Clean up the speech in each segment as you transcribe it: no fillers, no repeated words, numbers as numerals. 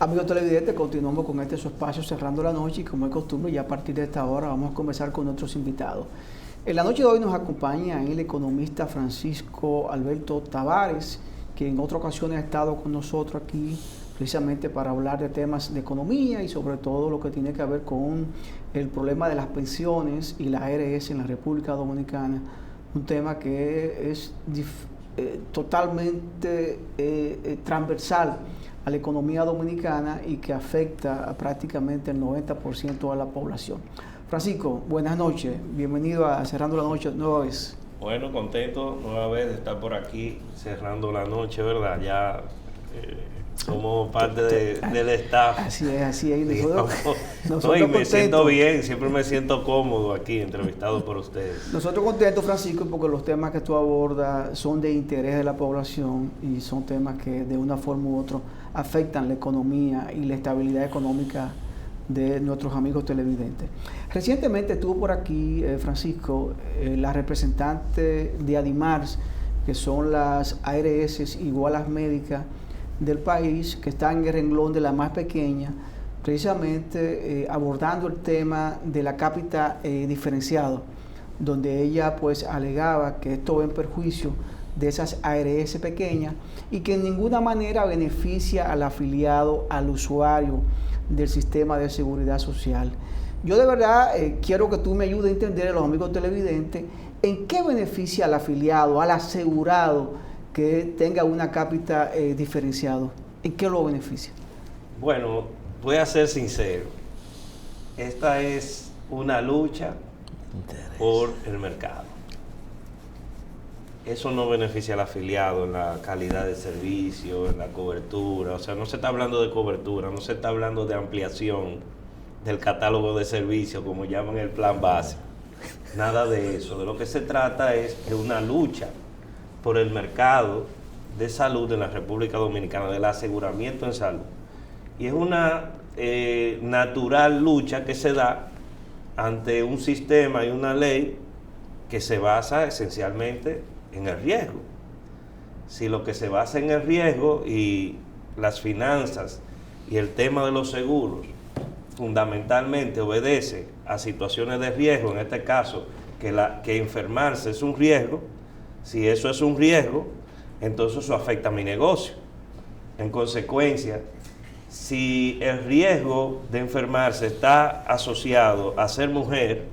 Amigos televidentes, continuamos con su espacio Cerrando la Noche y como es costumbre, ya a partir de esta hora vamos a conversar con nuestros invitados. En la noche de hoy nos acompaña el economista Francisco Alberto Tavares, que en otras ocasiones ha estado con nosotros aquí precisamente para hablar de temas de economía y sobre todo lo que tiene que ver con el problema de las pensiones y la ARS en la República Dominicana, un tema que es totalmente transversal a la economía dominicana y que afecta a prácticamente el 90% de la población. Francisco, buenas noches, bienvenido a Cerrando la Noche nueva vez. Bueno, contento nueva vez de estar por aquí cerrando la noche, ¿verdad? Ya somos parte del staff. Así es. Nosotros me siento bien, siempre me siento cómodo aquí, entrevistado por ustedes. Nosotros contentos, Francisco, porque los temas que tú abordas son de interés de la población y son temas que de una forma u otra afectan la economía y la estabilidad económica de nuestros amigos televidentes. Recientemente estuvo por aquí, Francisco, la representante de Adimars, que son las ARS igualas médicas del país, que está en el renglón de la más pequeña, precisamente abordando el tema de la cápita diferenciado, donde ella pues alegaba que esto va en perjuicio de esas ARS pequeñas y que en ninguna manera beneficia al afiliado, al usuario del sistema de seguridad social. Yo de verdad quiero que tú me ayudes a entender, a los amigos televidentes, en qué beneficia al afiliado, al asegurado que tenga una cápita diferenciado. ¿En qué lo beneficia? Bueno, voy a ser sincero. Esta es una lucha por el mercado. Eso no beneficia al afiliado en la calidad de servicio, en la cobertura. O sea, no se está hablando de cobertura, no se está hablando de ampliación del catálogo de servicios, como llaman el plan básico. Nada de eso. De lo que se trata es de una lucha por el mercado de salud en la República Dominicana, del aseguramiento en salud. Y es una natural lucha que se da ante un sistema y una ley que se basa esencialmente en el riesgo. Si lo que se basa en el riesgo y las finanzas y el tema de los seguros fundamentalmente obedece a situaciones de riesgo, en este caso que enfermarse es un riesgo, si eso es un riesgo, entonces eso afecta a mi negocio. En consecuencia, si el riesgo de enfermarse está asociado a ser mujer,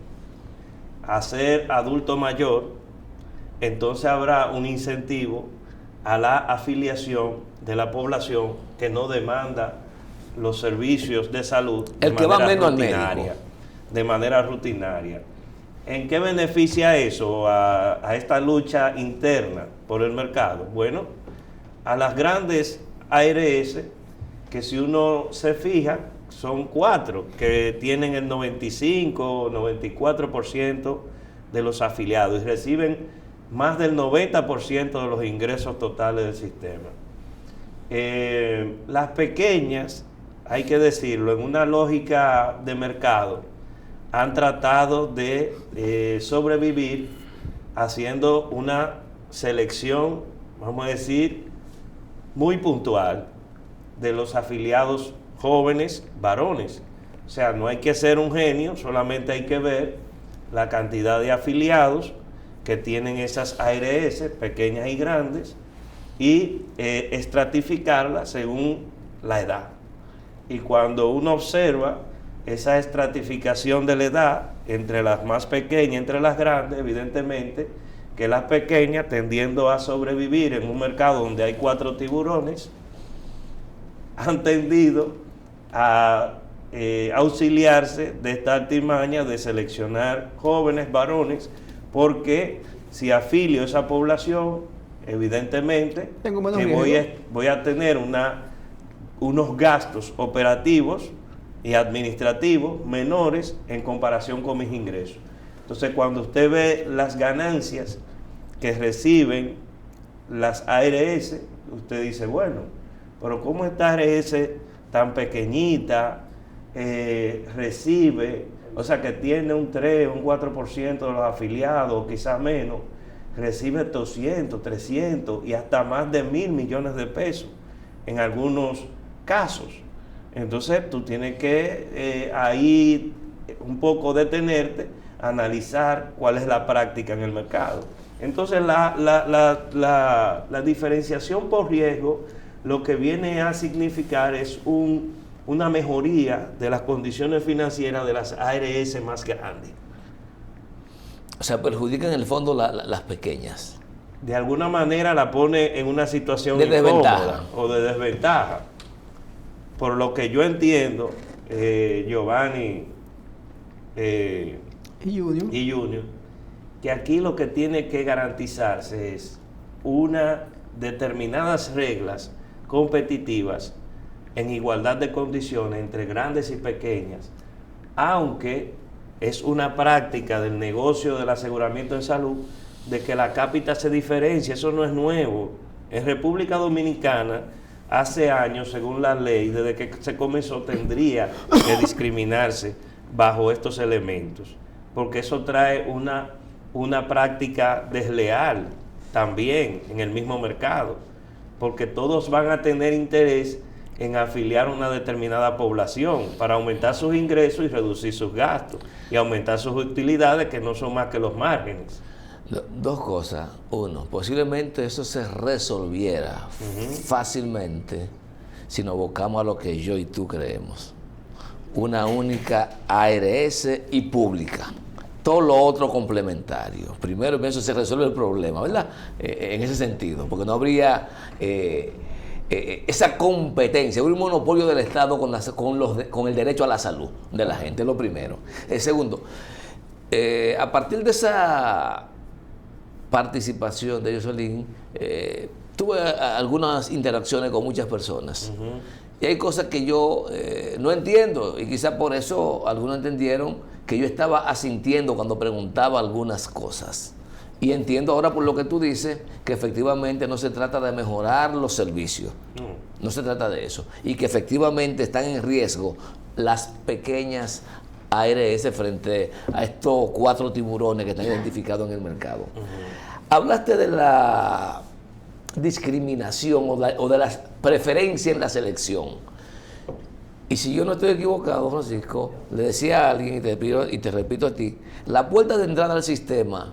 a ser adulto mayor, entonces habrá un incentivo a la afiliación de la población que no demanda los servicios de salud de manera rutinaria. ¿En qué beneficia eso a esta lucha interna por el mercado? Bueno, a las grandes ARS, que si uno se fija, son 4, que tienen el 95 94% de los afiliados y reciben más del 90% de los ingresos totales del sistema. Las pequeñas, hay que decirlo, en una lógica de mercado, han tratado de sobrevivir haciendo una selección, vamos a decir, muy puntual de los afiliados jóvenes varones. O sea, no hay que ser un genio, solamente hay que ver la cantidad de afiliados que tienen esas ARS, pequeñas y grandes, y estratificarlas según la edad. Y cuando uno observa esa estratificación de la edad entre las más pequeñas, entre las grandes, evidentemente que las pequeñas, tendiendo a sobrevivir en un mercado donde hay 4 tiburones, han tendido a auxiliarse de esta artimaña de seleccionar jóvenes varones, porque si afilio esa población, evidentemente que voy a tener unos gastos operativos y administrativos menores en comparación con mis ingresos. Entonces, cuando usted ve las ganancias que reciben las ARS, usted dice, bueno, pero ¿cómo esta ARS tan pequeñita recibe, o sea, que tiene un 3, un 4% de los afiliados, quizás menos, recibe 200, 300 y hasta más de 1.000 millones de pesos en algunos casos? Entonces tú tienes que ahí un poco detenerte, analizar cuál es la práctica en el mercado. Entonces la diferenciación por riesgo lo que viene a significar es una mejoría de las condiciones financieras de las ARS más grandes. O sea, perjudican en el fondo las pequeñas. De alguna manera la pone en una situación de desventaja o de desventaja. Por lo que yo entiendo, Giovanni y Junior, que aquí lo que tiene que garantizarse es determinadas reglas competitivas en igualdad de condiciones entre grandes y pequeñas, aunque es una práctica del negocio del aseguramiento en salud de que la cápita se diferencia. Eso no es nuevo. En República Dominicana, hace años, según la ley, desde que se comenzó, tendría que discriminarse bajo estos elementos, porque eso trae una práctica desleal también en el mismo mercado, porque todos van a tener interés en afiliar a una determinada población para aumentar sus ingresos y reducir sus gastos y aumentar sus utilidades, que no son más que los márgenes. Dos cosas. Uno, posiblemente eso se resolviera fácilmente si nos abocamos a lo que yo y tú creemos. Una única ARS y pública. Todo lo otro complementario. Primero, pienso se resuelve el problema, ¿verdad? En ese sentido, porque no habría esa competencia, un monopolio del Estado con el derecho a la salud de la gente, lo primero. Segundo, a partir de esa participación de Jocelyn, tuve algunas interacciones con muchas personas. Y hay cosas que yo no entiendo, y quizás por eso algunos entendieron que yo estaba asintiendo cuando preguntaba algunas cosas. Y entiendo ahora por lo que tú dices que efectivamente no se trata de mejorar los servicios, no se trata de eso, y que efectivamente están en riesgo las pequeñas ARS frente a estos 4 tiburones que están identificados en el mercado. Hablaste de la discriminación o de la preferencia en la selección. Y si yo no estoy equivocado, Francisco, le decía a alguien, y te repito a ti, la puerta de entrada al sistema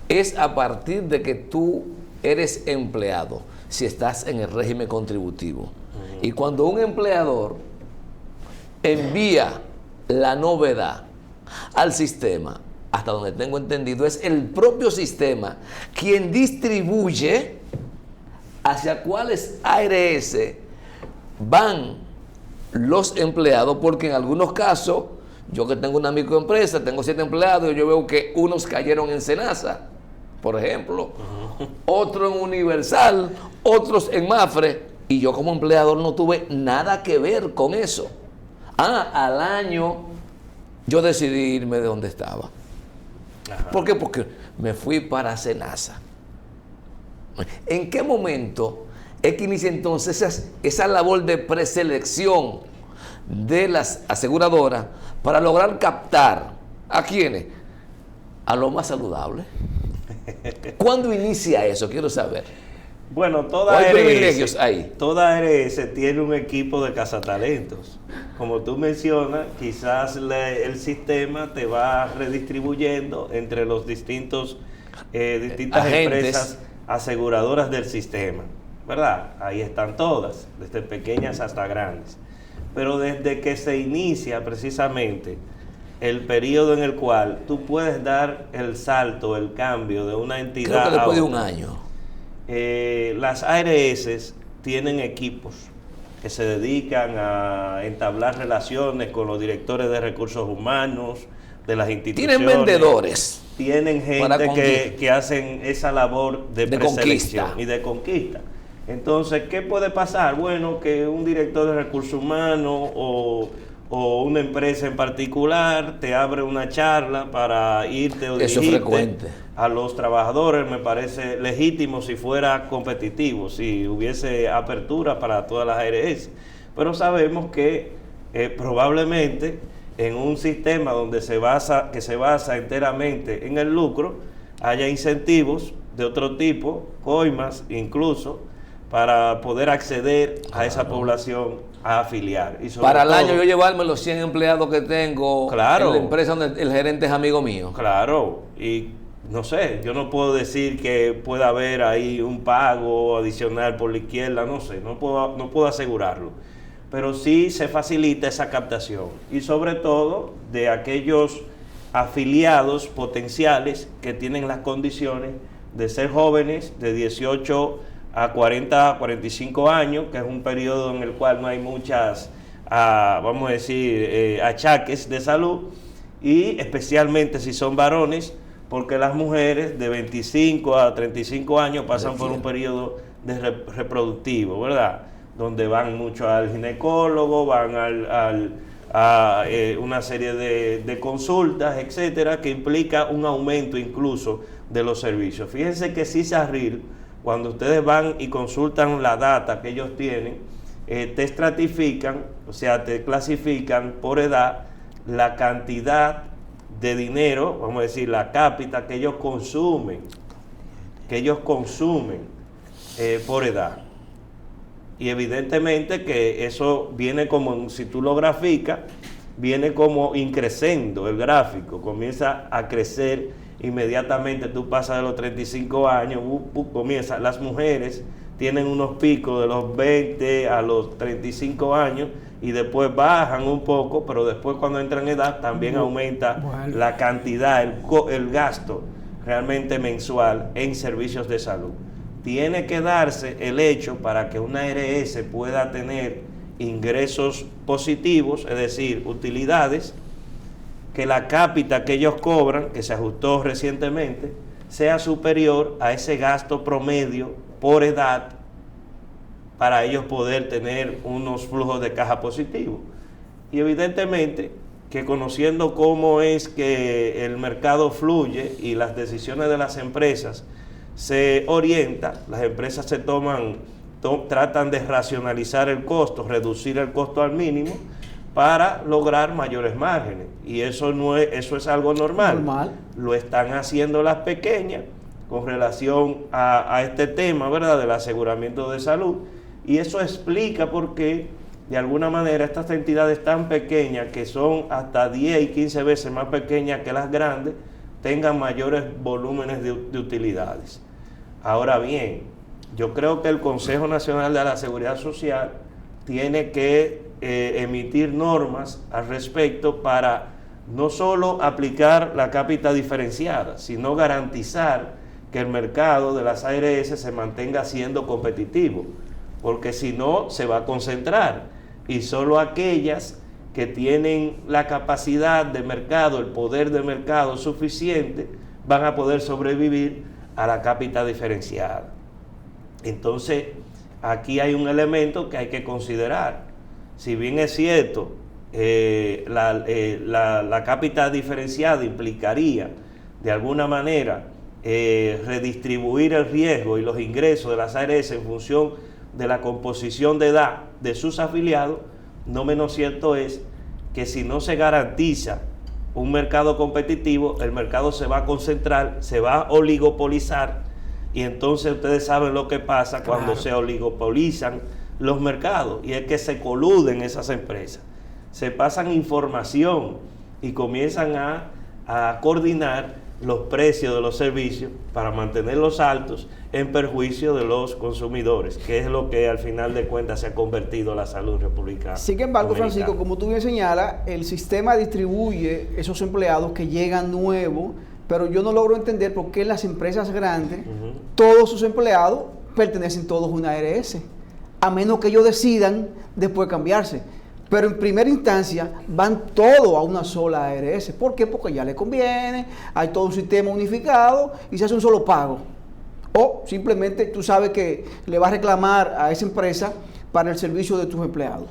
es a partir de que tú eres empleado, si estás en el régimen contributivo. Y cuando un empleador envía la novedad al sistema, hasta donde tengo entendido, es el propio sistema quien distribuye hacia cuáles ARS van los empleados, porque en algunos casos, yo que tengo una microempresa, tengo 7 empleados, y yo veo que unos cayeron en Senasa, por ejemplo, otros en Universal, otros en Mafre, y yo como empleador no tuve nada que ver con eso. Al año yo decidí irme de donde estaba. ¿Por qué? Porque me fui para Senasa. ¿En qué momento es que inicia entonces esa labor de preselección de las aseguradoras para lograr captar a quiénes? A lo más saludable. ¿Cuándo inicia eso? Quiero saber. Bueno, toda ARS tiene un equipo de cazatalentos. Como tú mencionas, quizás el sistema te va redistribuyendo entre los distintas empresas aseguradoras del sistema, ¿verdad? Ahí están todas, desde pequeñas hasta grandes. Pero desde que se inicia precisamente el periodo en el cual tú puedes dar el salto, el cambio de una entidad, creo que después de un año, las ARS tienen equipos que se dedican a entablar relaciones con los directores de recursos humanos de las instituciones. Tienen vendedores. Tienen gente que hacen esa labor de preselección y de conquista. Entonces, ¿qué puede pasar? Bueno, que un director de recursos humanos o una empresa en particular te abre una charla para irte o dirigirte a los trabajadores. Me parece legítimo si fuera competitivo, si hubiese apertura para todas las ARS. Pero sabemos que probablemente en un sistema donde que se basa enteramente en el lucro, haya incentivos de otro tipo, coimas incluso, para poder acceder a esa población a afiliar. Y sobre Para el todo, año yo llevarme los 100 empleados que tengo Claro. en la empresa donde el gerente es amigo mío. Claro, y no sé, yo no puedo decir que pueda haber ahí un pago adicional por la izquierda, no sé, no puedo asegurarlo. Pero sí se facilita esa captación. Y sobre todo de aquellos afiliados potenciales que tienen las condiciones de ser jóvenes de 18 a 45 años, que es un periodo en el cual no hay muchas, vamos a decir, achaques de salud, y especialmente si son varones, porque las mujeres de 25 a 35 años pasan por un periodo de reproductivo, ¿verdad? Donde van mucho al ginecólogo, van a una serie de consultas, etcétera, que implica un aumento incluso de los servicios. Fíjense que CISARRIL, cuando ustedes van y consultan la data que ellos tienen, te estratifican, o sea, te clasifican por edad la cantidad de dinero, vamos a decir, la cápita que ellos consumen por edad. Y evidentemente que eso viene como, si tú lo graficas, viene como increciendo el gráfico, comienza a crecer inmediatamente, tú pasas de los 35 años, comienza, las mujeres tienen unos picos de los 20 a los 35 años y después bajan un poco, pero después cuando entran en edad también aumenta la cantidad, el gasto realmente mensual en servicios de salud. Tiene que darse el hecho para que una ARS pueda tener ingresos positivos, es decir, utilidades, que la cápita que ellos cobran, que se ajustó recientemente, sea superior a ese gasto promedio por edad para ellos poder tener unos flujos de caja positivos. Y evidentemente que conociendo cómo es que el mercado fluye y las decisiones de las empresas se orientan, las empresas se tratan de racionalizar el costo, reducir el costo al mínimo para lograr mayores márgenes. Y eso es algo normal. Lo están haciendo las pequeñas con relación a este tema, ¿verdad?, del aseguramiento de salud. Y eso explica por qué, de alguna manera, estas entidades tan pequeñas, que son hasta 10 y 15 veces más pequeñas que las grandes, tengan mayores volúmenes de utilidades. Ahora bien, yo creo que el Consejo Nacional de la Seguridad Social tiene que emitir normas al respecto para no solo aplicar la cápita diferenciada, sino garantizar que el mercado de las ARS se mantenga siendo competitivo, porque si no se va a concentrar y solo aquellas que tienen la capacidad de mercado, el poder de mercado suficiente, van a poder sobrevivir a la cápita diferenciada. Entonces, aquí hay un elemento que hay que considerar. Si bien es cierto, la cápita diferenciada implicaría, de alguna manera, redistribuir el riesgo y los ingresos de las ARS en función de la composición de edad de sus afiliados, no menos cierto es que si no se garantiza un mercado competitivo, el mercado se va a concentrar, se va a oligopolizar, y entonces ustedes saben lo que pasa cuando se oligopolizan los mercados, y es que se coluden esas empresas, se pasan información y comienzan a coordinar los precios de los servicios para mantenerlos altos en perjuicio de los consumidores, que es lo que al final de cuentas se ha convertido la salud republicana. Sin embargo, Francisco, como tú bien señalas, el sistema distribuye esos empleados que llegan nuevos, pero yo no logro entender por qué las empresas grandes, todos sus empleados pertenecen todos a una ARS, a menos que ellos decidan después cambiarse. Pero en primera instancia van todos a una sola ARS. ¿Por qué? Porque ya les conviene, hay todo un sistema unificado y se hace un solo pago. O simplemente tú sabes que le vas a reclamar a esa empresa para el servicio de tus empleados.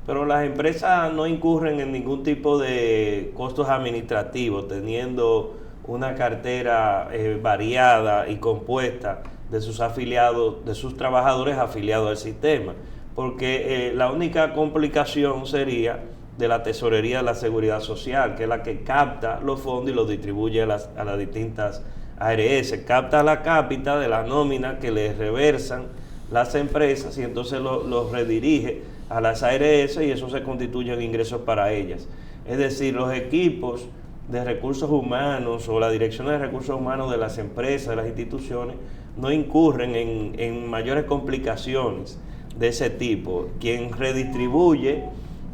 Pero las empresas no incurren en ningún tipo de costos administrativos, teniendo una cartera variada y compuesta de sus afiliados, de sus trabajadores afiliados al sistema. Porque la única complicación sería de la Tesorería de la Seguridad Social, que es la que capta los fondos y los distribuye a las distintas ARS. Capta la cápita de la nómina que les reversan las empresas y entonces los redirige a las ARS y eso se constituye en ingresos para ellas. Es decir, los equipos de recursos humanos o la dirección de recursos humanos de las empresas, de las instituciones, no incurren en mayores complicaciones de ese tipo. Quien redistribuye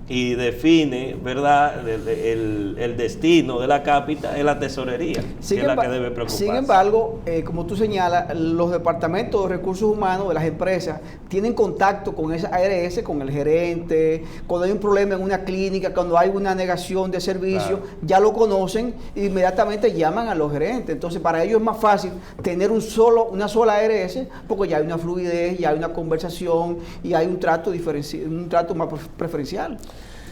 y define, ¿verdad?, el destino de la cápita es la tesorería, que es la que debe preocuparse. Sin embargo, como tú señalas, los departamentos de recursos humanos de las empresas tienen contacto con esa ARS, con el gerente, cuando hay un problema en una clínica, cuando hay una negación de servicio, claro, ya lo conocen e inmediatamente llaman a los gerentes. Entonces, para ellos es más fácil tener una sola ARS, porque ya hay una fluidez, ya hay una conversación y hay un trato más preferencial.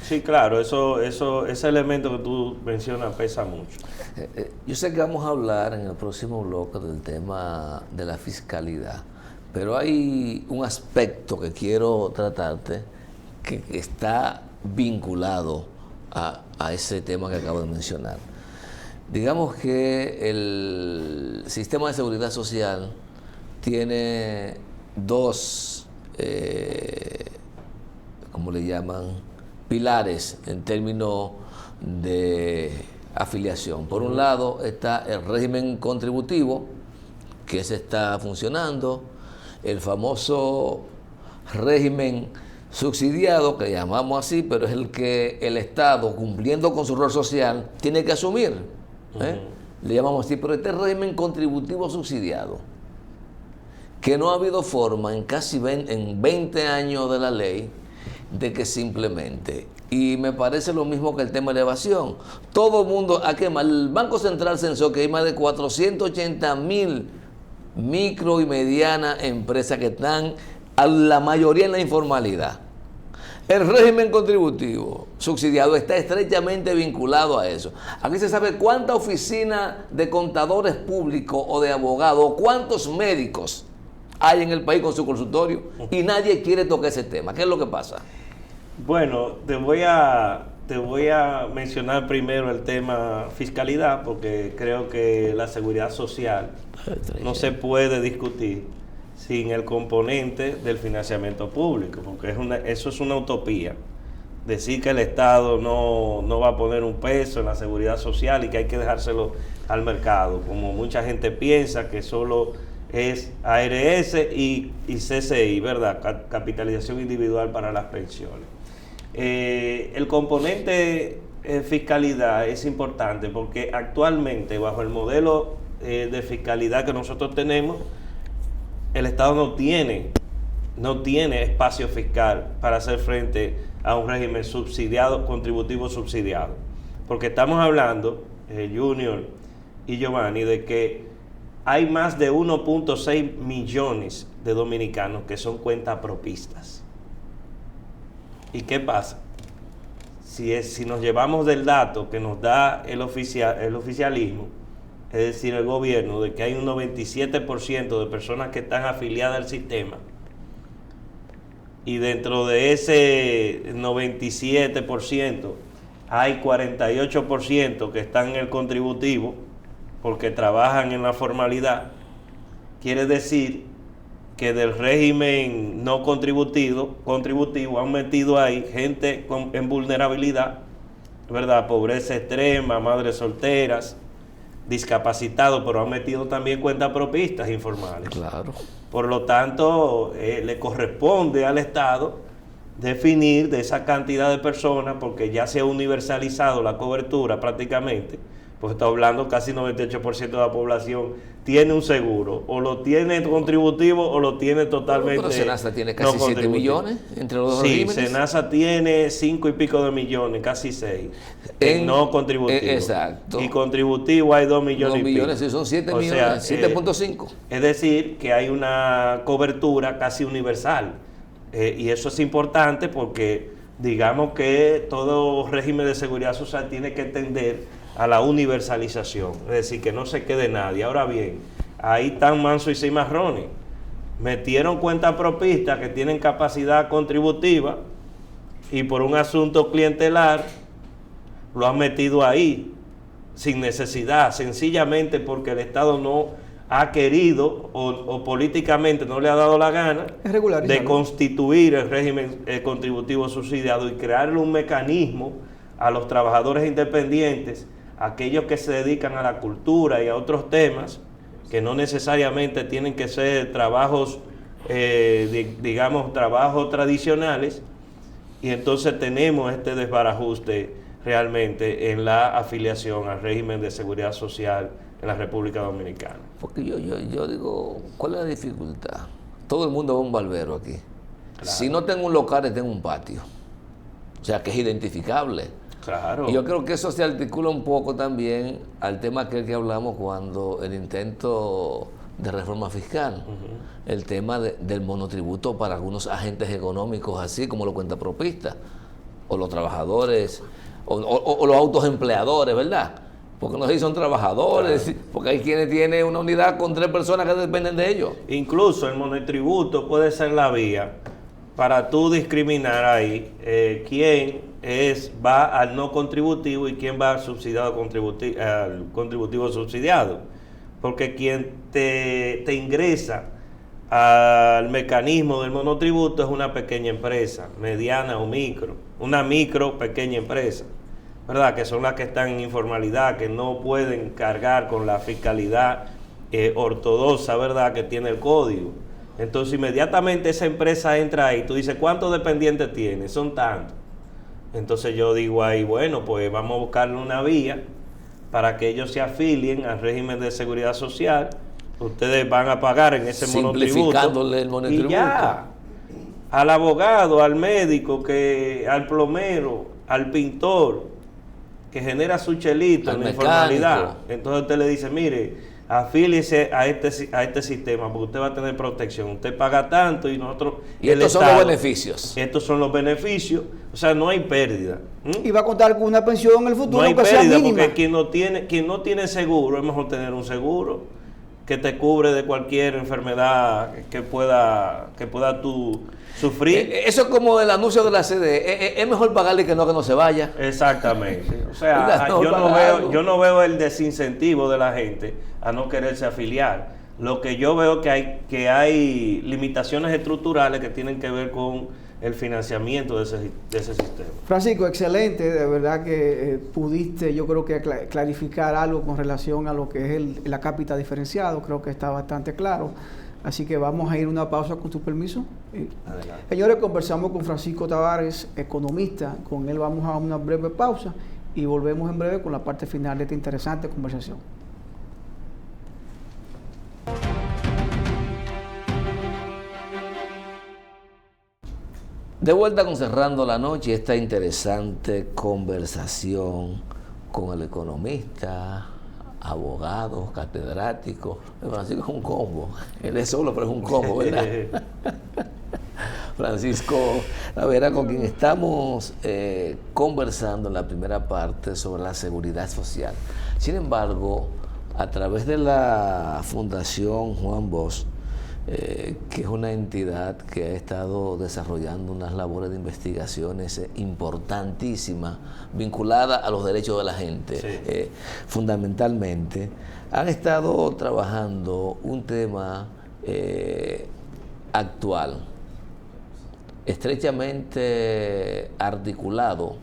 Sí, claro, ese elemento que tú mencionas pesa mucho. Yo sé que vamos a hablar en el próximo bloque del tema de la fiscalidad, pero hay un aspecto que quiero tratarte que está vinculado a ese tema que acabo de mencionar. Digamos que el sistema de seguridad social tiene dos, ¿cómo le llaman?, pilares en términos de afiliación. Por un lado está el régimen contributivo, que se está funcionando, el famoso régimen subsidiado, que llamamos así, pero es el que el Estado, cumpliendo con su rol social, tiene que asumir. Le llamamos así, pero este régimen contributivo subsidiado, que no ha habido forma en casi 20 años de la ley de que se implemente. Y me parece lo mismo que el tema de evasión. Todo el mundo, el Banco Central censó que hay más de 480,000 micro y medianas empresas que están, a la mayoría en la informalidad. El régimen contributivo subsidiado está estrechamente vinculado a eso. Aquí se sabe cuántas oficinas de contadores públicos o de abogados, o cuántos médicos hay en el país con su consultorio y nadie quiere tocar ese tema. ¿Qué es lo que pasa? Bueno, te voy a mencionar primero el tema fiscalidad, porque creo que la seguridad social no se puede discutir sin el componente del financiamiento público, porque eso es una utopía. Decir que el Estado no va a poner un peso en la seguridad social y que hay que dejárselo al mercado, como mucha gente piensa que solo es ARS y CCI, ¿verdad? Capitalización individual para las pensiones. El componente fiscalidad es importante porque actualmente, bajo el modelo de fiscalidad que nosotros tenemos, el Estado no tiene espacio fiscal para hacer frente a un régimen subsidiado, contributivo subsidiado. Porque estamos hablando, Junior y Giovanni, de que hay más de 1.6 millones de dominicanos que son cuentapropistas. ¿Y qué pasa? Si nos llevamos del dato que nos da el oficialismo, es decir, el gobierno, de que hay un 97% de personas que están afiliadas al sistema, y dentro de ese 97% hay 48% que están en el contributivo, porque trabajan en la formalidad, quiere decir que del régimen no contributivo han metido ahí gente en vulnerabilidad, ¿verdad? Pobreza extrema, madres solteras, discapacitados, pero han metido también cuentapropistas informales. Claro. Por lo tanto, le corresponde al Estado definir de esa cantidad de personas, porque ya se ha universalizado la cobertura prácticamente, pues está hablando casi 98% de la población tiene un seguro, o lo tiene contributivo o lo tiene totalmente. Pero Senasa tiene casi 7 millones entre los dos regímenes. Sí, Senasa tiene 5 y pico de millones, casi 6, en no contributivo. Exacto. Y contributivo hay 2 millones y pico. 2 millones, sí, son 7 millones, 7.5. Es decir, que hay una cobertura casi universal. Y eso es importante porque digamos que todo régimen de seguridad social tiene que tender a la universalización, es decir, que no se quede nadie. Ahora bien, ahí están manso y cimarrones. Metieron cuentapropistas que tienen capacidad contributiva y por un asunto clientelar lo han metido ahí sin necesidad, sencillamente porque el Estado no ha querido o políticamente no le ha dado la gana de constituir el régimen contributivo subsidiado y crearle un mecanismo a los trabajadores independientes, aquellos que se dedican a la cultura y a otros temas, que no necesariamente tienen que ser trabajos, digamos, trabajos tradicionales, y entonces tenemos este desbarajuste realmente en la afiliación al régimen de seguridad social en la República Dominicana. Porque yo digo, ¿cuál es la dificultad? Todo el mundo va a un barbero aquí. Claro. Si no tengo un local, tengo un patio. O sea, que es identificable. Claro. Y yo creo que eso se articula un poco también al tema que hablamos cuando el intento de reforma fiscal, el tema del monotributo para algunos agentes económicos, así como los cuentapropistas, o los trabajadores, o los autoempleadores, ¿verdad? Porque no sé si son trabajadores, claro, porque hay quienes tienen una unidad con 3 personas que dependen de ellos. Incluso el monotributo puede ser la vía para tú discriminar ahí quién va al no contributivo y quién va al al contributivo subsidiado. Porque quien te ingresa al mecanismo del monotributo es una pequeña empresa, mediana o micro, una pequeña empresa, ¿verdad? Que son las que están en informalidad, que no pueden cargar con la fiscalidad ortodoxa, ¿verdad?, que tiene el código. Entonces inmediatamente esa empresa entra ahí, tú dices, ¿cuántos dependientes tiene? Son tantos. Entonces yo digo ahí, bueno, pues vamos a buscarle una vía para que ellos se afilien al régimen de seguridad social. Ustedes van a pagar en ese monotributo. El monotributo. Y ya, al abogado, al médico, al plomero, al pintor, que genera su chelito en la informalidad. Entonces usted le dice, mire, afíliese a este sistema, porque usted va a tener protección. Usted paga tanto y nosotros... Y estos son los beneficios. Estos son los beneficios. O sea, no hay pérdida. Y va a contar con una pensión en el futuro, no hay que pérdida, sea mínima. porque quien no tiene seguro, es mejor tener un seguro que te cubre de cualquier enfermedad que pueda tú sufrir. Eso es como el anuncio de la CD. Es mejor pagarle que no se vaya. Exactamente. O sea, yo no veo el desincentivo de la gente a no quererse afiliar. Lo que yo veo que hay limitaciones estructurales que tienen que ver con el financiamiento de ese sistema. Francisco, excelente, de verdad que pudiste, yo creo que clarificar algo con relación a lo que es la cápita diferenciado, creo que está bastante claro. Así que vamos a ir a una pausa con tu permiso. Adelante. Señores, conversamos con Francisco Tavares, economista. Con él vamos a una breve pausa y volvemos en breve con la parte final de esta interesante conversación. De vuelta con Cerrando la Noche, esta interesante conversación con el economista, abogado, catedrático. Francisco es un combo. Él es solo, pero es un combo, ¿verdad? Francisco Lavera, con quien estamos conversando en la primera parte sobre la seguridad social. Sin embargo, a través de la Fundación Juan Bosch, que es una entidad que ha estado desarrollando unas labores de investigaciones importantísimas vinculadas a los derechos de la gente, sí, fundamentalmente, han estado trabajando un tema actual, estrechamente articulado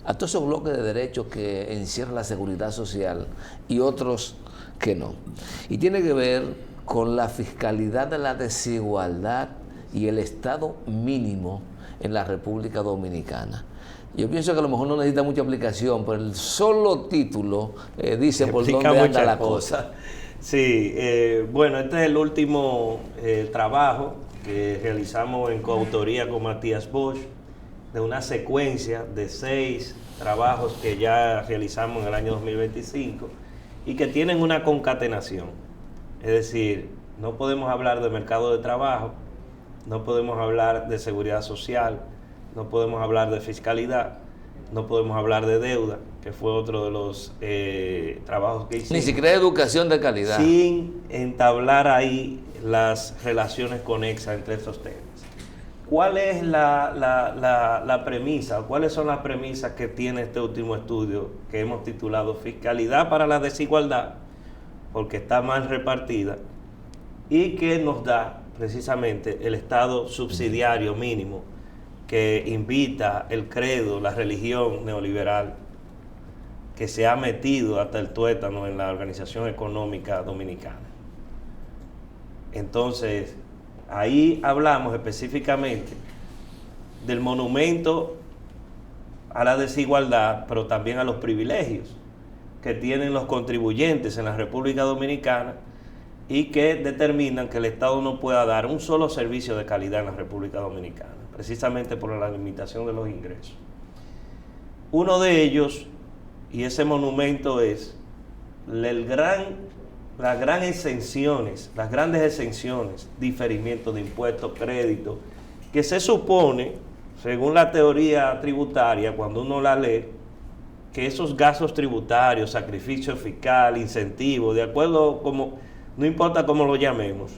a todos esos bloques de derechos que encierra la seguridad social y otros que no. Y tiene que ver con la fiscalidad de la desigualdad y el estado mínimo en la República Dominicana. Yo pienso que a lo mejor no necesita mucha aplicación, pero el solo título dice por dónde anda la cosa. Sí, bueno, este es el último trabajo que realizamos en coautoría con Matías Bosch, de una secuencia de 6 trabajos que ya realizamos en el año 2025 y que tienen una concatenación. Es decir, no podemos hablar de mercado de trabajo, no podemos hablar de seguridad social, no podemos hablar de fiscalidad, no podemos hablar de deuda, que fue otro de los trabajos que hicimos. Ni siquiera educación de calidad. Sin entablar ahí las relaciones conexas entre estos temas. ¿Cuál es la premisa? ¿Cuáles son las premisas que tiene este último estudio que hemos titulado Fiscalidad para la Desigualdad? porque está mal repartida, y que nos da precisamente el Estado subsidiario mínimo que invita el credo, la religión neoliberal que se ha metido hasta el tuétano en la organización económica dominicana. Entonces, ahí hablamos específicamente del monumento a la desigualdad, pero también a los privilegios que tienen los contribuyentes en la República Dominicana y que determinan que el Estado no pueda dar un solo servicio de calidad en la República Dominicana, precisamente por la limitación de los ingresos. Uno de ellos, y ese monumento es las grandes exenciones, diferimiento de impuestos, crédito, que se supone, según la teoría tributaria, cuando uno la lee, que esos gastos tributarios, sacrificio fiscal, incentivo, de acuerdo como, no importa cómo lo llamemos,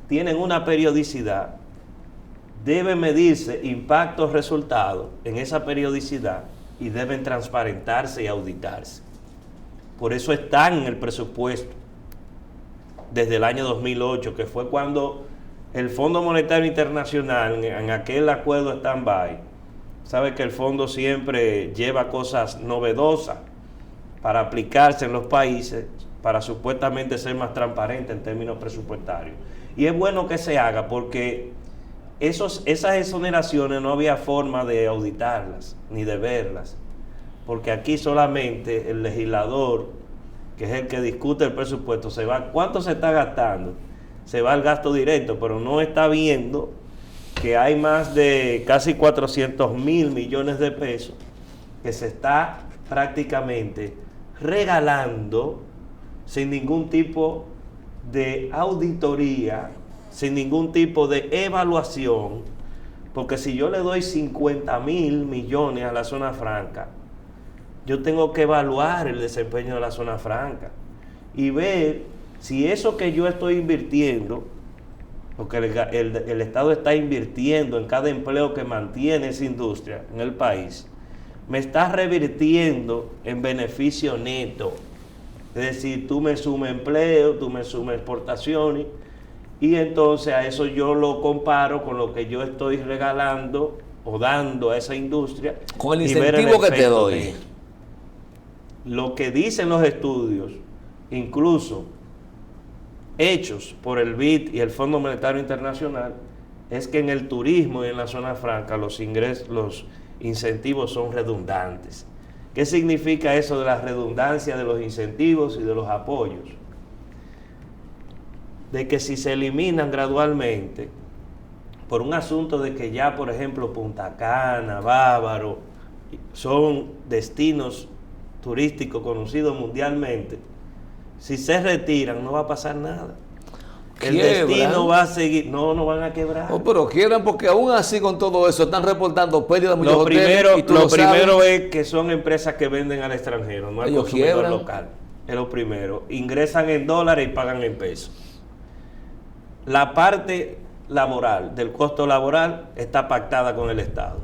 tienen una periodicidad, debe medirse impactos, resultados en esa periodicidad y deben transparentarse y auditarse. Por eso están en el presupuesto desde el año 2008, que fue cuando el Fondo Monetario Internacional, en aquel acuerdo stand-by, sabe que el fondo siempre lleva cosas novedosas para aplicarse en los países, para supuestamente ser más transparente en términos presupuestarios. Y es bueno que se haga porque esas exoneraciones no había forma de auditarlas ni de verlas, porque aquí solamente el legislador, que es el que discute el presupuesto, se va, ¿cuánto se está gastando? Se va al gasto directo, pero no está viendo que hay más de casi 400,000 millones de pesos que se está prácticamente regalando sin ningún tipo de auditoría, sin ningún tipo de evaluación, porque si yo le doy 50,000 millones a la zona franca, yo tengo que evaluar el desempeño de la zona franca y ver si eso que yo estoy invirtiendo, porque el Estado está invirtiendo en cada empleo que mantiene esa industria en el país, me está revirtiendo en beneficio neto. Es decir, tú me sumas empleo, tú me sumas exportaciones, y entonces a eso yo lo comparo con lo que yo estoy regalando o dando a esa industria. Con el incentivo que te doy. Neto. Lo que dicen los estudios, incluso hechos por el BID y el Fondo Monetario Internacional, es que en el turismo y en la zona franca los incentivos son redundantes. ¿Qué significa eso de la redundancia de los incentivos y de los apoyos? De que si se eliminan gradualmente, por un asunto de que ya, por ejemplo, Punta Cana, Bávaro, son destinos turísticos conocidos mundialmente, si se retiran no va a pasar nada. El destino va a seguir, no van a quebrar. Oh, pero quiebran porque aún así con todo eso están reportando pérdidas muchos Lo hoteles, primero es que son empresas que venden al extranjero, no al ellos consumidor quiebran. local. Es lo primero. Ingresan en dólares y pagan en pesos. La parte laboral, del costo laboral, está pactada con el Estado.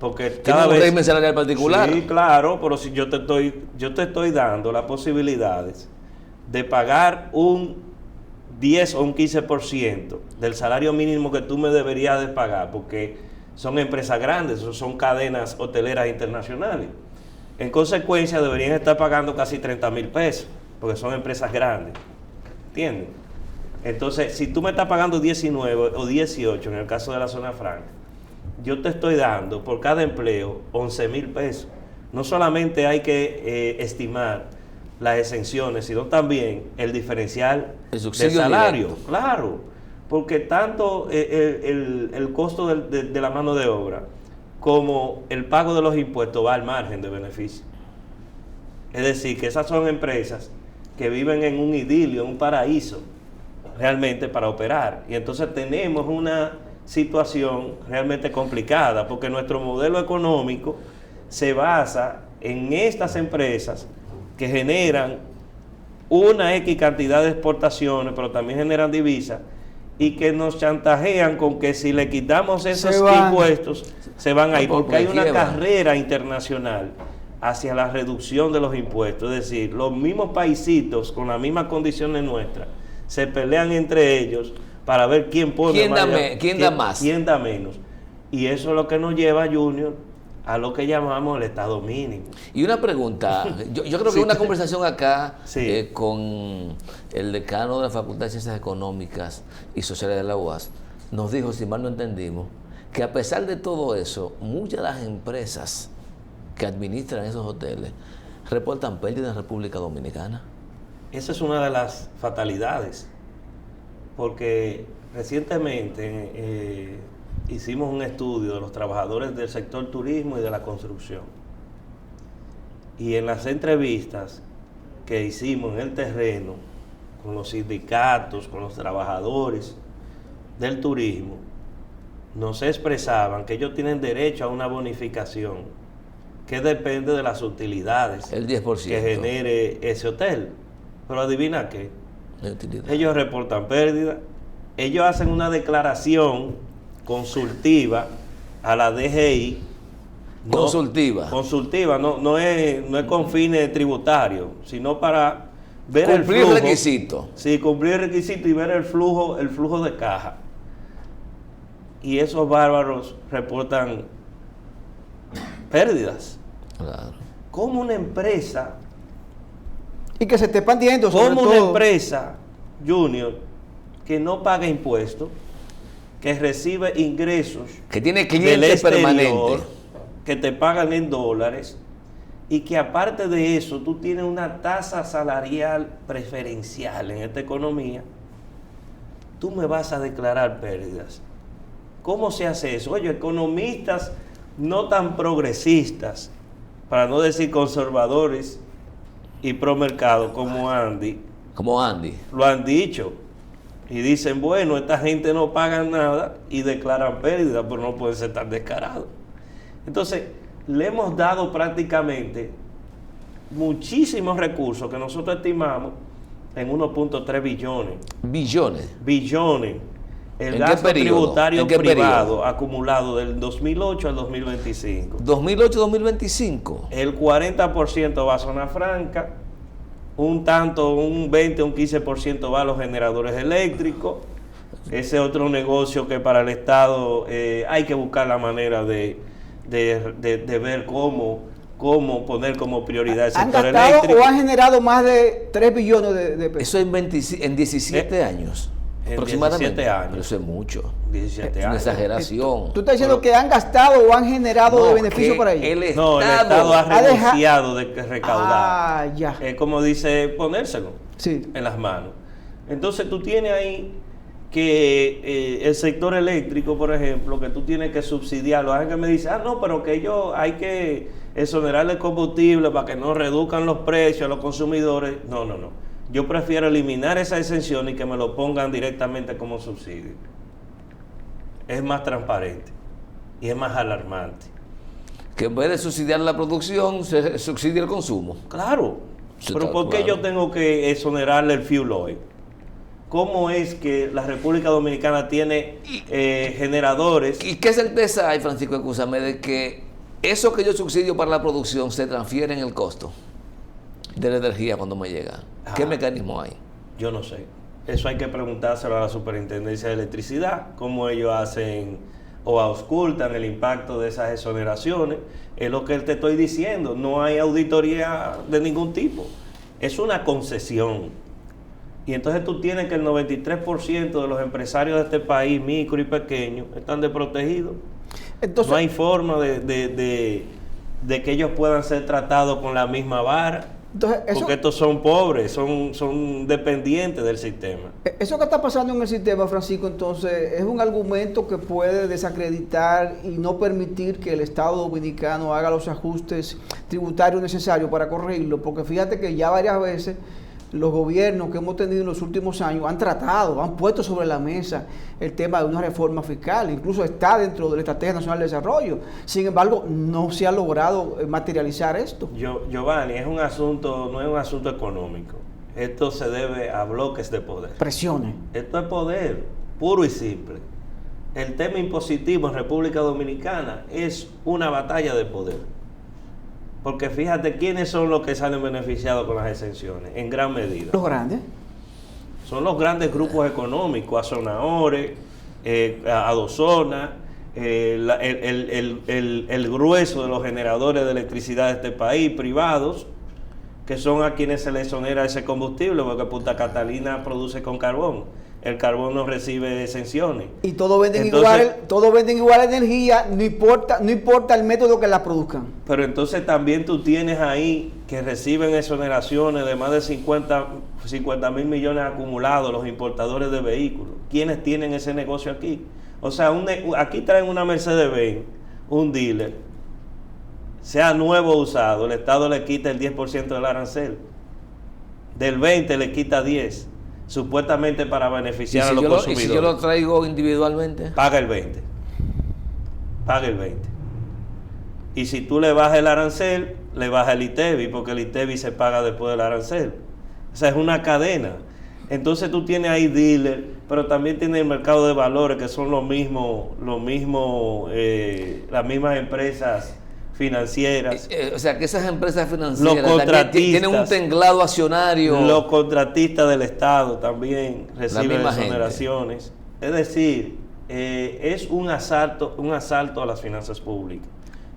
Porque cada ¿Tiene un vez... régimen salarial particular? Sí, claro, pero si yo te estoy dando las posibilidades de pagar un 10 o un 15% del salario mínimo que tú me deberías de pagar, porque son empresas grandes, son cadenas hoteleras internacionales. En consecuencia, deberían estar pagando casi 30,000 pesos, porque son empresas grandes. ¿Entiendes? Entonces, si tú me estás pagando 19 o 18, en el caso de la zona franca, yo te estoy dando por cada empleo 11,000 pesos. No solamente hay que estimar las exenciones, sino también el diferencial de salario. Directo. Claro, porque tanto el costo de la mano de obra como el pago de los impuestos va al margen de beneficio. Es decir, que esas son empresas que viven en un idilio, en un paraíso, realmente para operar. Y entonces tenemos una situación realmente complicada, porque nuestro modelo económico se basa en estas empresas que generan una X cantidad de exportaciones, pero también generan divisas, y que nos chantajean con que si le quitamos esos impuestos, se van ahí, porque hay una carrera internacional hacia la reducción de los impuestos. Es decir, los mismos paisitos con las mismas condiciones nuestras se pelean entre ellos para ver quién pone ¿Quién da más? Quién da menos. Y eso es lo que nos lleva, Junior, a lo que llamamos el Estado mínimo. Y una pregunta, yo creo que una conversación acá Sí. con el decano de la Facultad de Ciencias Económicas y Sociales de la UAS nos dijo, si mal no entendimos, que a pesar de todo eso, muchas de las empresas que administran esos hoteles reportan pérdidas en República Dominicana. Esa es una de las fatalidades, porque recientemente hicimos un estudio de los trabajadores del sector turismo y de la construcción. Y en las entrevistas que hicimos en el terreno, con los sindicatos, con los trabajadores del turismo, nos expresaban que ellos tienen derecho a una bonificación que depende de las utilidades El 10%. que genere ese hotel. Pero adivina qué, de utilidad. ellos reportan pérdida, ellos hacen una declaración consultiva a la DGI. Consultiva, no es con fines tributarios, sino para ver Cumplir el flujo. requisito. Sí, cumplir el requisito y ver el flujo de caja. Y esos bárbaros reportan pérdidas. Claro. ¿Cómo una empresa, Y que se esté expandiendo, sobre como una todo. empresa, Junior, que no paga impuestos, que recibe ingresos Que tiene del clientes exterior, permanentes. que te pagan en dólares, y que aparte de eso tú tienes una tasa salarial preferencial en esta economía, tú me vas a declarar pérdidas? ¿Cómo se hace eso? Oye, economistas no tan progresistas, para no decir conservadores y promercado como Andy, Como Andy. lo han dicho. Y dicen, bueno, esta gente no paga nada y declaran pérdida, pero no pueden ser tan descarados. Entonces, le hemos dado prácticamente muchísimos recursos que nosotros estimamos en 1.3 billones. Billones. El ¿En qué gasto periodo? tributario ¿En qué privado periodo? acumulado del 2008 al 2025. 2008-2025. El 40% va a zona franca, un 20, un 15% va a los generadores eléctricos. Ese otro negocio que para el Estado hay que buscar la manera de ver cómo poner como prioridad el ¿Han sector gastado eléctrico. o han generado más de 3 billones de pesos? Eso en 17 años. En Aproximadamente. 17 años. Pero eso es mucho. 17 Es una años. exageración. ¿Tú estás diciendo que han gastado o han generado de beneficio que para ellos? El No, el Estado ha ha deja- renunciado de que recaudar. Ah, ya. Es como dice, ponérselo Sí. en las manos. Entonces tú tienes ahí que el sector eléctrico, por ejemplo, que tú tienes que subsidiarlo. Hay gente que me dice, no, pero que ellos hay que exonerar el combustible para que no reduzcan los precios a los consumidores. No. Yo prefiero eliminar esa exención y que me lo pongan directamente como subsidio. Es más transparente y es más alarmante. Que en vez de subsidiar la producción, se subsidia el consumo. Claro, Sí, pero está ¿por qué claro. yo tengo que exonerarle el fuel oil? ¿Cómo es que la República Dominicana tiene generadores? ¿Y qué certeza hay, Francisco, escúchame, de que eso que yo subsidio para la producción se transfiere en el costo de la energía cuando me llega? ¿Qué mecanismo hay? Yo no sé. Eso hay que preguntárselo a la Superintendencia de Electricidad, cómo ellos hacen o auscultan el impacto de esas exoneraciones. Es lo que te estoy diciendo, no hay auditoría de ningún tipo. Es una concesión. Y entonces tú tienes que el 93% de los empresarios de este país, micro y pequeños, están desprotegidos. Entonces, No hay forma de que ellos puedan ser tratados con la misma vara. eso, Porque estos son pobres, son dependientes del sistema. eso que está pasando en el sistema, Francisco, entonces, es un argumento que puede desacreditar y no permitir que el Estado Dominicano haga los ajustes tributarios necesarios para corregirlo, porque fíjate que ya varias veces los gobiernos que hemos tenido en los últimos años han puesto sobre la mesa el tema de una reforma fiscal, incluso está dentro de la Estrategia Nacional de Desarrollo. Sin embargo, no se ha logrado materializar esto. Giovanni, no es un asunto económico. Esto se debe a bloques de poder. Presiones. Esto es poder, puro y simple. El tema impositivo en República Dominicana es una batalla de poder. Porque fíjate quiénes son los que salen beneficiados con las exenciones, en gran medida. Los grandes. Son los grandes grupos económicos, Azonaore, Adozona, el grueso de los generadores de electricidad de este país, privados, que son a quienes se les exonera ese combustible, porque Punta Catalina produce con carbón. El carbón no recibe exenciones. Y todos venden Entonces, igual energía, no importa el método que la produzcan. Pero entonces también tú tienes ahí que reciben exoneraciones de más de 50 mil millones acumulados los importadores de vehículos. ¿Quiénes tienen ese negocio aquí? O sea, aquí traen una Mercedes-Benz, un dealer, sea nuevo o usado, el Estado le quita el 10% del arancel. Del 20 le quita 10%. Supuestamente para beneficiar a los consumidores. ¿Y si yo lo traigo individualmente? Paga el 20. Paga el 20. Y si tú le bajas el arancel, le baja el ITEVI, porque el ITEVI se paga después del arancel. O sea, es una cadena. Entonces tú tienes ahí dealer, pero también tienes el mercado de valores, que son las mismas empresas financieras. O sea, que esas empresas financieras tienen un tinglado accionario. Los contratistas del Estado también reciben exoneraciones. Es decir, es un asalto a las finanzas públicas.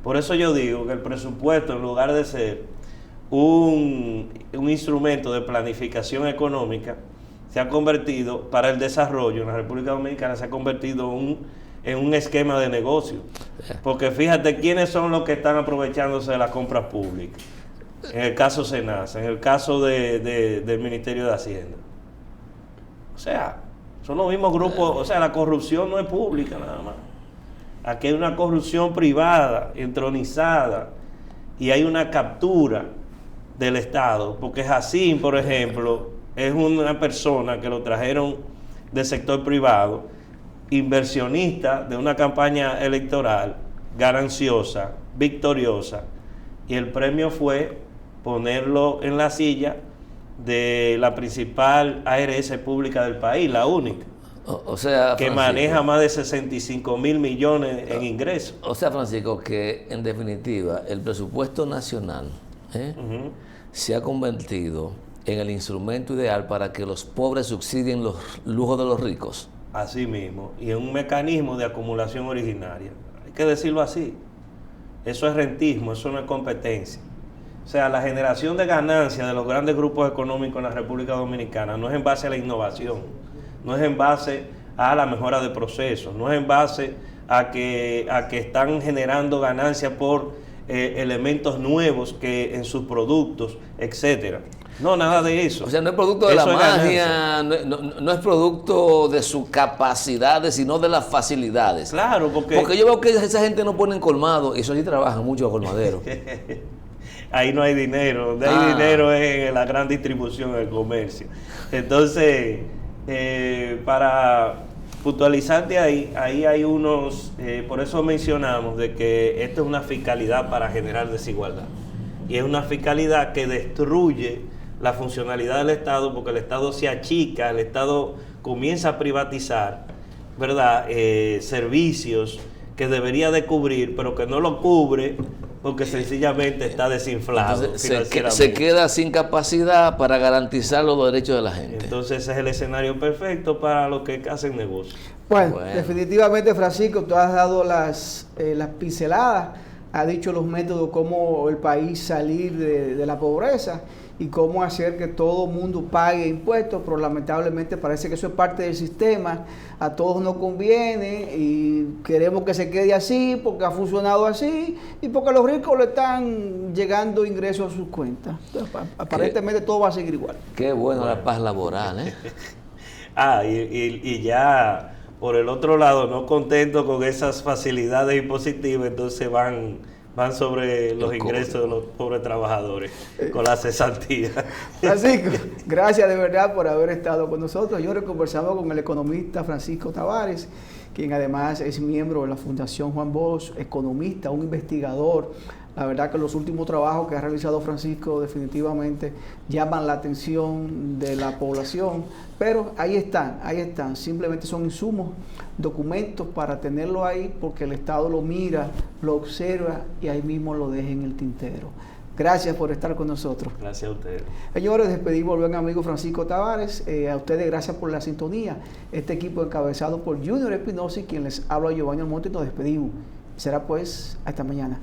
Por eso yo digo que el presupuesto, en lugar de ser un instrumento de planificación económica, se ha convertido, para el desarrollo en la República Dominicana, se ha convertido en un esquema de negocio. Porque fíjate quiénes son los que están aprovechándose de las compras públicas. En el caso SENASA, en el caso del Ministerio de Hacienda. O sea, son los mismos grupos. O sea, la corrupción no es pública nada más. Aquí hay una corrupción privada, entronizada, y hay una captura del Estado. Porque Jacín, por ejemplo, es una persona que lo trajeron del sector privado, inversionista de una campaña electoral gananciosa, victoriosa, y el premio fue ponerlo en la silla de la principal ARS pública del país, la única, o sea, que Francisco, maneja más de 65 mil millones en ingresos. O sea, Francisco, que en definitiva el presupuesto nacional se ha convertido en el instrumento ideal para que los pobres subsidien los lujos de los ricos. Así mismo, y en un mecanismo de acumulación originaria. Hay que decirlo así. Eso es rentismo, eso no es competencia. O sea, la generación de ganancias de los grandes grupos económicos en la República Dominicana no es en base a la innovación, no es en base a la mejora de procesos, no es en base a que están generando ganancias por elementos nuevos que en sus productos, etcétera. No, nada de eso. O sea, no es producto de la magia, no es producto de sus capacidades, sino de las facilidades. Claro, porque yo veo que esa gente no pone en colmado, y eso sí trabajan mucho a colmaderos. Ahí no hay dinero, donde hay dinero es en la gran distribución, en el comercio. Entonces, para puntualizarte ahí hay unos, por eso mencionamos de que esto es una fiscalidad para generar desigualdad. Y es una fiscalidad que destruye la funcionalidad del Estado, porque el Estado se achica, el Estado comienza a privatizar, ¿verdad? Servicios que debería de cubrir, pero que no lo cubre porque sencillamente está desinflado. Entonces, se queda sin capacidad para garantizar los derechos de la gente. Entonces ese es el escenario perfecto para los que hacen negocios. Bueno, definitivamente, Francisco, tú has dado las pinceladas, has dicho los métodos, cómo el país salir de la pobreza y cómo hacer que todo el mundo pague impuestos, pero lamentablemente parece que eso es parte del sistema, a todos nos conviene y queremos que se quede así porque ha funcionado así y porque a los ricos le están llegando ingresos a sus cuentas. Entonces, aparentemente todo va a seguir igual. Qué bueno la paz laboral, ¿eh? Y ya por el otro lado, no contentos con esas facilidades impositivas, entonces van sobre los ingresos de los pobres trabajadores con la cesantía. Francisco, gracias de verdad por haber estado con nosotros. Yo conversamos con el economista Francisco Tavares, quien además es miembro de la Fundación Juan Bosch, economista, un investigador La verdad que los últimos trabajos que ha realizado Francisco definitivamente llaman la atención de la población, pero ahí están, simplemente son insumos, documentos para tenerlo ahí porque el Estado lo mira, lo observa y ahí mismo lo deja en el tintero. Gracias por estar con nosotros. Gracias a ustedes. Señores, despedimos al buen amigo Francisco Tavares. A ustedes gracias por la sintonía. Este equipo encabezado por Junior Espinosa y quien les habla Giovanni Almonte, nos despedimos. Será pues hasta mañana.